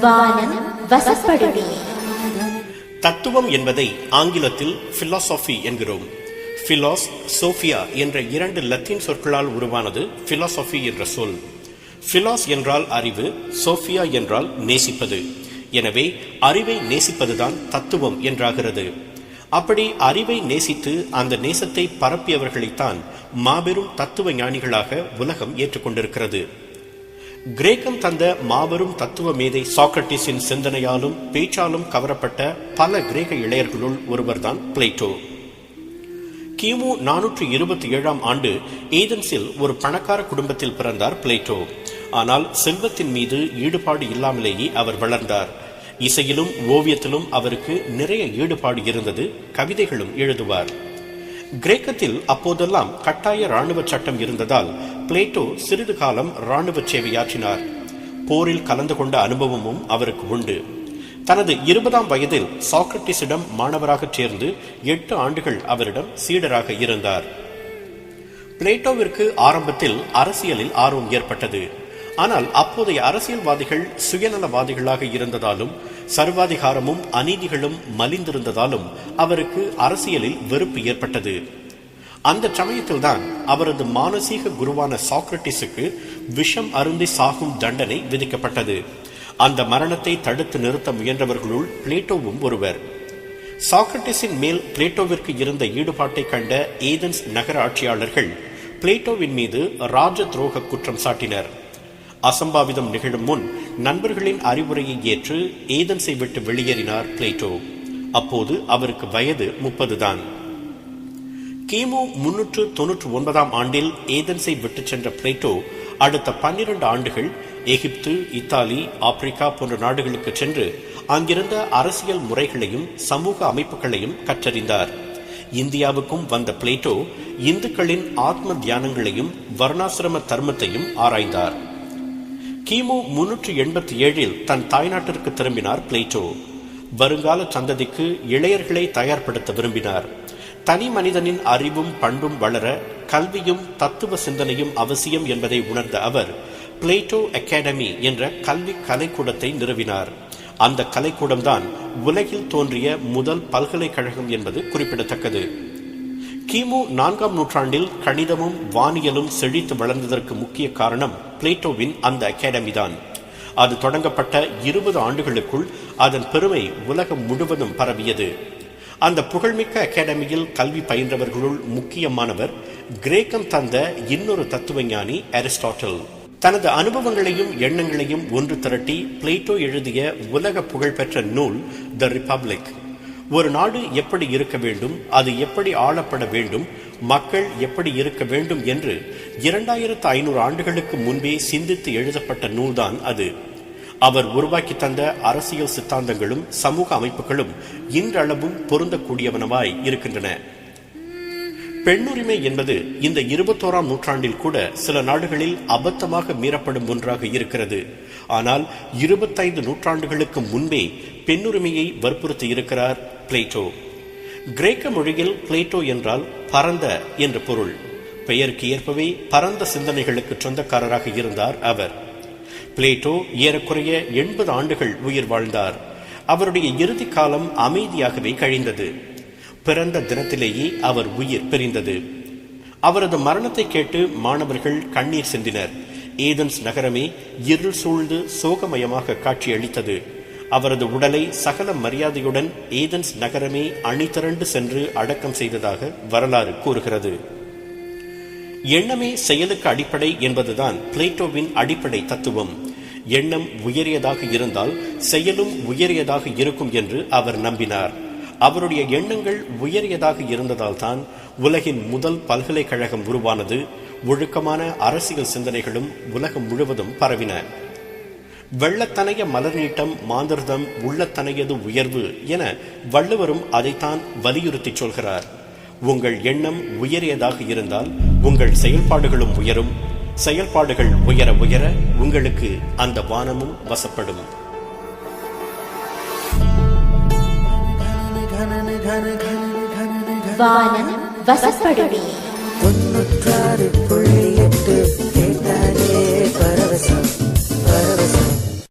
வானம் வசப்படுமே. தத்துவம் என்பதை ஆங்கிலத்தில் பிலாசபி என்கிறோம். பிலாஸ், சோபியா என்ற 2 லத்தீன் சொற்களால் உருவானது பிலாசபி என்ற சொல். பிலாஸ் என்றால் அறிவு, சோபியா என்றால் நேசிப்பது. எனவே அறிவை நேசிப்பதுதான் தத்துவம் என்றாகிறது. அப்படி அறிவை நேசித்து அந்த நேசத்தை பரப்பியவர்களைத்தான் மாபெரும் தத்துவ ஞானிகளாக உலகம் ஏற்றுக்கொண்டிருக்கிறது. கிரேக்கம் தந்த மாபெரும் தத்துவ மேதை சாக்ரட்டிஸின் சிந்தனையாலும் பேச்சாலும் கவரப்பட்ட பல கிரேக்க இளையர்களுள் ஒருவர்தான் பிளேட்டோ. கிமு 427ஆம் ஆண்டு ஏதென்ஸில் ஒரு பணக்கார குடும்பத்தில் பிறந்தார் பிளேட்டோ. ஆனால் செல்வத்தின் மீது ஈடுபாடு இல்லாமலேயே அவர் வளர்ந்தார். இசையிலும் ஓவியத்திலும் அவருக்கு நிறைய ஈடுபாடு இருந்தது. கவிதைகளும் எழுதுவார். கிரேக்கத்தில் அப்போதெல்லாம் கட்டாய இராணுவ சட்டம் இருந்ததால் பிளேட்டோ சிறிது காலம் இராணுவ சேவையாற்றினார். போரில் கலந்து கொண்ட அனுபவமும் அவருக்கு உண்டு. தனது 20ஆம் வயதில் சாக்ரட்டிஸிடம் மாணவராக சேர்ந்து 8 ஆண்டுகள் அவரிடம் சீடராக இருந்தார். பிளேட்டோவிற்கு ஆரம்பத்தில் அரசியலில் ஆர்வம் ஏற்பட்டது. ஆனால் அப்போதைய அரசியல்வாதிகள் சுயநலவாதிகளாக இருந்ததாலும் சர்வாதிகாரமும் அநீதிகளும் மலிந்திருந்ததாலும் அவருக்கு அரசியலில் வெறுப்பு ஏற்பட்டது. அந்த சமயத்தில்தான் அவரது மானசீக குருவான சாக்ரட்டிஸுக்கு விஷம் அருந்தி சாகும் தண்டனை விதிக்கப்பட்டது. அந்த மரணத்தை தடுத்து நிறுத்த முயன்றவர்களுள் பிளேட்டோவும் ஒருவர். சாக்ரட்டிஸின் மேல் பிளேட்டோவிற்கு இருந்த ஈடுபாட்டை கண்ட ஏதென்ஸ் நகர ஆட்சியாளர்கள் பிளேட்டோவின் மீது ராஜ துரோக குற்றம் சாட்டினர். அசம்பாவிதம் நிகழும் முன் நண்பர்களின் அறிவுரையை ஏற்று ஏதென்ஸை விட்டு வெளியேறினார் பிளேட்டோ. அப்போது அவருக்கு வயது 30 தான். கிமு 399ஆம் ஆண்டில் ஏதென்ஸை விட்டு சென்ற பிளேட்டோ அடுத்த 12 ஆண்டுகள் எகிப்து, இத்தாலி, ஆப்பிரிக்கா போன்ற நாடுகளுக்கு சென்று அங்கிருந்த அரசியல் முறைகளையும் சமூக அமைப்புகளையும் கற்றறிந்தார். இந்தியாவுக்கும் வந்த பிளேட்டோ இந்துக்களின் ஆத்ம தியானங்களையும் வர்ணாசிரம தர்மத்தையும் ஆராய்ந்தார். கிமு 387இல் தன் தாய்நாட்டிற்கு திரும்பினார் பிளேட்டோ. வருங்கால சந்ததிக்கு இளையர்களை தயார்படுத்த விரும்பினார். தனி மனிதனின் அறிவும் பண்பும் வளர கல்வியும் தத்துவ சிந்தனையும் அவசியம் என்பதை உணர்ந்த அவர் பிளேட்டோ அகாடமி என்ற கல்வி கலைக்கூடத்தை நிறுவினார். அந்த கலைக்கூடம்தான் உலகில் தோன்றிய முதல் பல்கலைக்கழகம் என்பது குறிப்பிடத்தக்கது. கிமு 4ஆம் நூற்றாண்டில் கணிதமும் வானியலும் செழித்து வளர்ந்ததற்கு முக்கிய காரணம் பிளேட்டோவின் அந்த அகாடமி தான். அது தொடங்கப்பட்ட 20 ஆண்டுகளுக்குள் அதன் பெருமை உலகம் முழுவதும் பரவியது. அந்த புகழ்மிக்க அகாடமியில் கல்வி பயின்றவர்களுள் முக்கியமானவர் கிரேக்கம் தந்த இன்னொரு தத்துவஞானி அரிஸ்டாட்டில். தனது அனுபவங்களையும் எண்ணங்களையும் ஒன்று திரட்டி பிளேட்டோ எழுதிய உலக புகழ்பெற்ற நூல் த ரிபப்ளிக். ஒரு நாடு எப்படி இருக்க வேண்டும், அது எப்படி ஆளப்பட வேண்டும், மக்கள் எப்படி இருக்க வேண்டும் என்று 2500 ஆண்டுகளுக்கு முன்பே சிந்தித்து எழுதப்பட்ட நூல்தான் அது. அவர் உருவாக்கி தந்த அரசியல் சித்தாந்தங்களும் சமூக அமைப்புகளும் இன்றளவும் பொருந்தக்கூடியவனவாய் இருக்கின்றன. பெண்ணுரிமை என்பது இந்த 21ஆம் நூற்றாண்டில் கூட சில நாடுகளில் அபத்தமாக மீறப்படும் ஒன்றாக இருக்கிறது. ஆனால் 25 நூற்றாண்டுகளுக்கு முன்பே பெண்ணுரிமையை வற்புறுத்தி இருக்கிறார் பிளேட்டோ. கிரேக்க மொழியில் பிளேட்டோ என்றால் பரந்த என்று பொருள். பெயருக்கு ஏற்பவே பரந்த சிந்தனைகளுக்கு சொந்தக்காரராக இருந்தார் அவர். பிளேட்டோ ஏறக்குறைய 80 ஆண்டுகள் உயிர் வாழ்ந்தார். அவருடைய இறுதி காலம் அமைதியாகவே கழிந்தது. பிறந்த தினத்திலேயே அவர் உயிர் பிரிந்தது. அவரது மரணத்தை கேட்டு மாணவர்கள் கண்ணீர் சிந்தினர். ஏதென்ஸ் நகரமே இருள் சூழ்ந்து சோகமயமாக காட்சியளித்தது. அவரது உடலை சகல மரியாதையுடன் ஏதென்ஸ் நகரமே அணிதிரண்டு சென்று அடக்கம் செய்ததாக வரலாறு கூறுகிறது. எண்ணமே செயலுக்கு அடிப்படை என்பதுதான் பிளேட்டோவின் அடிப்படை தத்துவம். எண்ணம் உயரியதாக இருந்தால் செயலும் உயரியதாக இருக்கும் என்று அவர் நம்பினார். அவருடைய எண்ணங்கள் உயரியதாக இருந்ததால் தான் உலகின் முதல் பல்கலைக்கழகம் உருவானது. ஒழுக்கமான அரசியல் சிந்தனைகளும் உலகம் முழுவதும் பரவின. வெள்ளத்தனைய மலர் நீட்டம் மாந்தர்தம் உள்ளத்தனையது உயர்வு என வள்ளுவரும் அதைத்தான் வலியுறுத்தி சொல்கிறார். உங்கள் எண்ணம் உயரியதாக இருந்தால் உங்கள் செயல்பாடுகளும் உயரும். செயல்பாடுகள் உயர உயர உங்களுக்கு அந்த வானமும் வசப்படும். வானம் வசப்படுமே. 96.8